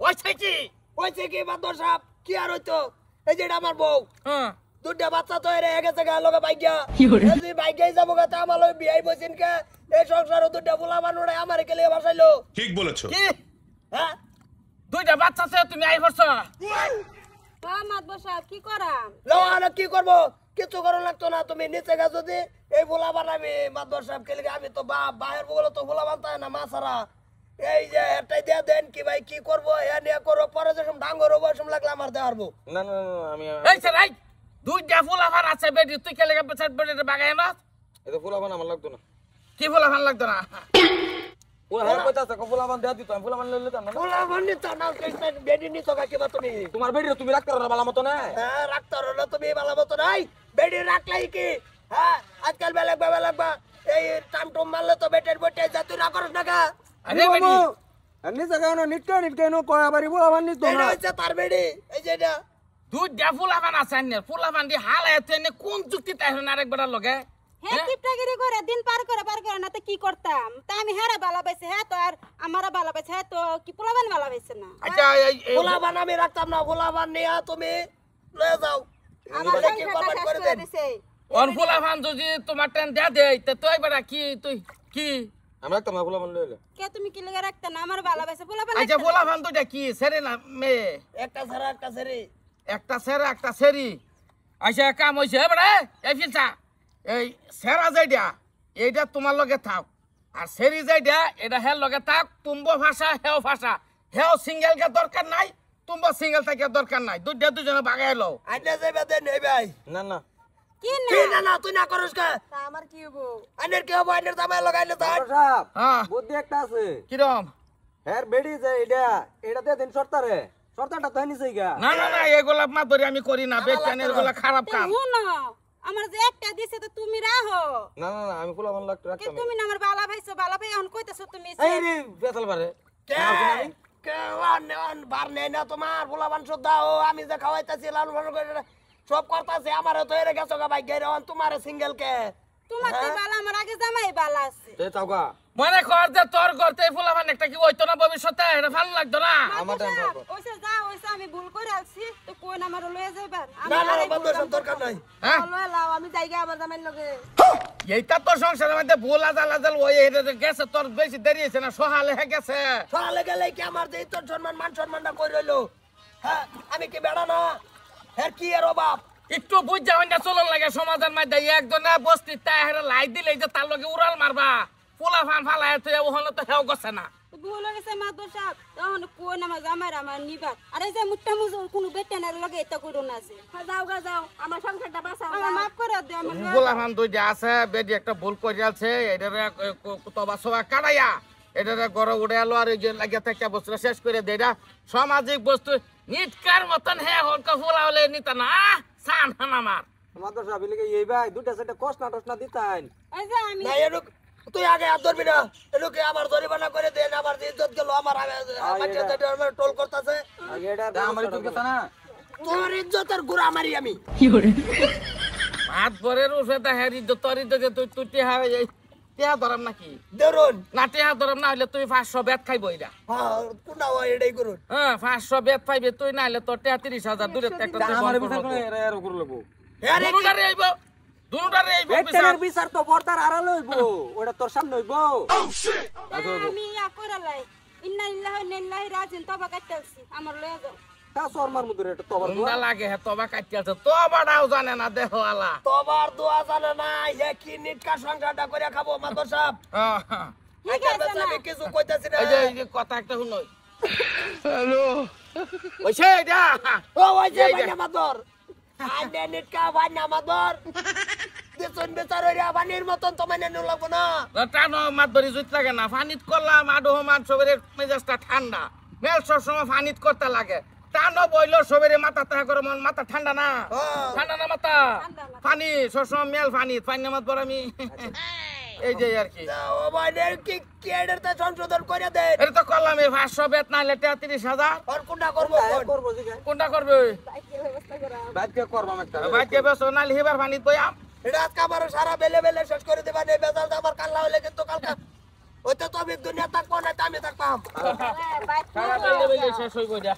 ওইছে কি মাদর সাহেব কি আর হইতো এই যে আমার বউ দুটা বাচ্চা তো এরে গেছে গা লগে বাইগা এই বাইগাই যাবো গা তা আমার লগে বিয়াই বসিন কে এই সংসারে দুটা বুলা মানুষ আমারে কেলে বাসাইলো ঠিক বলেছো কি হ্যাঁ দুইটা বাচ্চা আছে তুমি আই করছো মাদবর সাহেব কি করাম লওয়ানো কি করব কিছু করো লাগতো না তুমি নিচে গা যদি এই বুলা বানাবি মাদর সাহেব কেলে আমি তো বাহের বলে তো বুলা বানতায় না মাছারা এই যে এটাই দিয়ে দেন কি ভাই কি করবো এ নিয়ে করো পরে যখন ডাঙ্গর হবো সব লাগলে আমার দেওয়ারবো না না আমি এই স্যার এই দুইটা ফুলাফান আছে বেটি তুই কেলে পেছাট বেটিতে বাগায় না এটা ফুলাবান আমার লাগতো না কি ফুলাফান লাগতো না ওরা হ্যাঁ কইতাছে ফুলাবান দেয়া দিত আমি ফুলাবান লইলে তো না বুলা বানি তো না কইতে বেডি নি তো কাকে বা তুমি তোমার বেডি তুমি রাখতে পারো না ভালো মতো না হ্যাঁ রাখতে পারো না তুমি ভালো মতো নাই বেডি রাখলাই কি হ্যাঁ আজকাল বেলা এই টামটুম মারলে তো বেটের বটে যা তুই না করস না গা আরে বেটি এমনি জায়গা নিটকে নো কয় আবার ফুলাবান নিত এটা হচ্ছে তার বেডি এই যে এটা দুইটা ফুলাফান আছে না ফুলাফান দি হালায় তুই কোন যুক্তিতে এখন আরেকবার লগে হ্যাঁ কিপটাগিরি করে দিন পার করে না তো কি করতাম তা আমি হেরা বালা পাইছে হ্যাঁ তো আর আমারা বালা পাইছে হ্যাঁ তো কি পোলাবান বালা পাইছে না আচ্ছা এই বুলা বান আমি রাখতাম না বুলা বান নিয়া তুমি লয়ে যাও আমার কি সংসারটা কমেন্ট শেষ করে করে দেন দিছে অন ফুলাফান যদি তোমার টেন দেয়া দেই তে তুই বেটা কি তুই কি আমি রাখতাম না ফুলাবান লইলে কে তুমি কি লাগা রাখতা না আমার বালা পাইছে পোলাবান আচ্ছা ফুলাফান দুইটা কি সেরে না মেয়ে একটা ছাড়া একটা ছেড়ে একটা সেরা একটা সেরি আচ্ছা কাম হইছে বেটা এই ফিলসা এই সেরা যাইডা এইটা তোমার লগে থাক আর সেরি যাইডা এটা হের লগে থাক তুম্ব ভাষা হেও ভাষা হেও সিঙ্গেল কে দরকার নাই তুম্ব সিঙ্গেল থেকে দরকার নাই দুইটা দুজনে বাগাই লও আইনা যাইবা দেন এই ভাই না না কি কি না না তুই না করস কা তা আমার কি হবো আইনের কি হবো আইনের দামে লাগাইলে থাক সাহেব হ্যাঁ বুদ্ধি একটা আছে কিরম হ্যার বেডি যে এটা দিন সরতারে সরতারটা তো নিছেই গা না না না এগুলা মা ধরে আমি করি না বেকানের গুলা খারাপ কাম হুনো আমার যে একটা দিছে তো তুমি রাহো না না না আমি ফুলাবান লাগতে কে রাখতাম তুমি না আমার বালা ভাইছো বালা ভাই এখন কইতাছো তুমি এই রে বেতাল বারে কে কে ওয়ান বার নেই না তোমার বুলাবান শ্রদ্ধা ও আমি যে খাওয়াইতাছি লাল লাল করে সব করতাছে আমারে তো এরে গেছো গা ভাই গেরে ওয়ান তোমার সিঙ্গেল কে তোমার তো বালা আমার আগে জামাই বালা আছে এই চাওগা মনে কর যে তোর করতে ফুলাফান একটা কি হইতো না ভবিষ্যতে এটা ভালো লাগতো না আমার টাইম পাবো ওইসে যা ওইসে আমি ভুল করে আলছি তো কোন আমার লয়ে যাইবার না না বন্ধু সব দরকার নাই হ্যাঁ লয়ে লাও আমি জায়গা আমার জামাই লগে এইটা তোর সংসারের মধ্যে ভুল আজাল আজাল ওই এটা গেছে তোর বেশি দেরি হয়েছে না সহালে হয়ে গেছে সকালে গেলে কি আমার যে তোর সম্মান মান সম্মানটা কই রইলো হ্যাঁ আমি কি বেড়া না হ্যাঁ কি এর অভাব একটু বুঝা হইনা চলন লাগে সমাজের মধ্যে একজনে বস্তি তাই হেরে লাই দিলে যে তার লগে উড়াল মারবা ফুলাফান ফালায় তুই ওহলে তো হেও গছে না ভুল হয়ে গেছে মাদর সাহেব তখন কোন আমার জামাই আমার নিবার আরে যে মুট্টা মুজুর কোনো বেটেনের লগে এটা কইরো না আছে যাও গা যাও আমার সংসারটা বাঁচাও আমার মাফ করে দিও আমার ফুলাফান দুইটা আছে বেডি একটা ভুল করে আছে এটারে তবা সবা কাটাইয়া এটারে গড় উড়ে আলো আর এই যে লাগিয়া থেকে বস্তু শেষ করে দেয় সামাজিক বস্তু নিটকার মতন হে হলকা ফুলা হলে নিতা না সান হান আমার মাদর সাহেব লিগে এই ভাই দুইটা সেটা কষ্ট না দিতাইন এই যে আমি না এরক তুই আগে হাত ধরবি না এরকে আমার জরিমানা করে দেন আমার যে ইজ্জত গেল আমার আমার টোল করতেছে আগে এটা আমার তো কথা না তোর ইজ্জতের গুড়া মারি আমি হাত ভরের উঠে হেরি তোর যে তুই তুই টেহা ধরাম নাকি ধরুন না টেহা ধরাম না হলে তুই 500 বেত খাইব এটা হ্যাঁ কোনটা হয় এটাই করুন হ্যাঁ 500 বেত পাইবে তুই না হলে তোর টেহা 30,000 দূরে একটা আমার বিচার করে এর উপর লবো হ্যাঁ রে দুটারে আইব দুটারে আইব বেটের বিচার তো বর্তার আড়াল হইবো ওটা তোর সামনে হইবো আমি ইয়া করে লাই ইন্না লিল্লাহি ওয়া ইন্না ইলাইহি রাজিউন তবা কাটতেছি আমার লয়ে যাও তা শর্মার মধ্যে এটা তোবার মুন্ডা লাগে হে তবা কাটিয়াছে তো বাড়াও জানে না দেখো আলা তোবার দোয়া জানে না এ কি নিটকা সংসারটা করে খাবো মাদর সাহেব ঠিক আছে না আমি কিছু কইতাছি না এই যে কথা একটা শুনই হ্যালো ওইছে এটা ও ওই যে বানা মাদর আইনে নিটকা বানা মাদর দেশন বেচারা বানির মতন তো মানে নো লাগবো না টানো মাত ধরি জুত লাগে না ফানিত করলাম আডো মান সবের মেজাজটা ঠান্ডা মেল সব সময় ফানিত করতে লাগে টানো বইলো সবের মাথা তাহা করে মন মাথা ঠান্ডা না ঠান্ডা না মাথা পানি সব সময় মেল পানি মাত বড় আমি এই যে আর কি ও বাইনের কি কেডেরটা সংশোধন করে দেন এটা তো করলাম 500 বেত না হলে 33,000 আর কোনটা করবো করবো জি কোনটা করবে বাইকে করবাম একটা বাইকে বেসো না লিবার পানি বইয়া এটা আজকে আমার সারা বেলে বেলে শেষ করে দেবা নেই বেজাল আমার কাল্লা হইলে কিন্তু কালকা ওইটা তো আমি দুনিয়া থাকবো না, আমি থাকতাম। সারা বেলে বেলে শেষ হইব এটা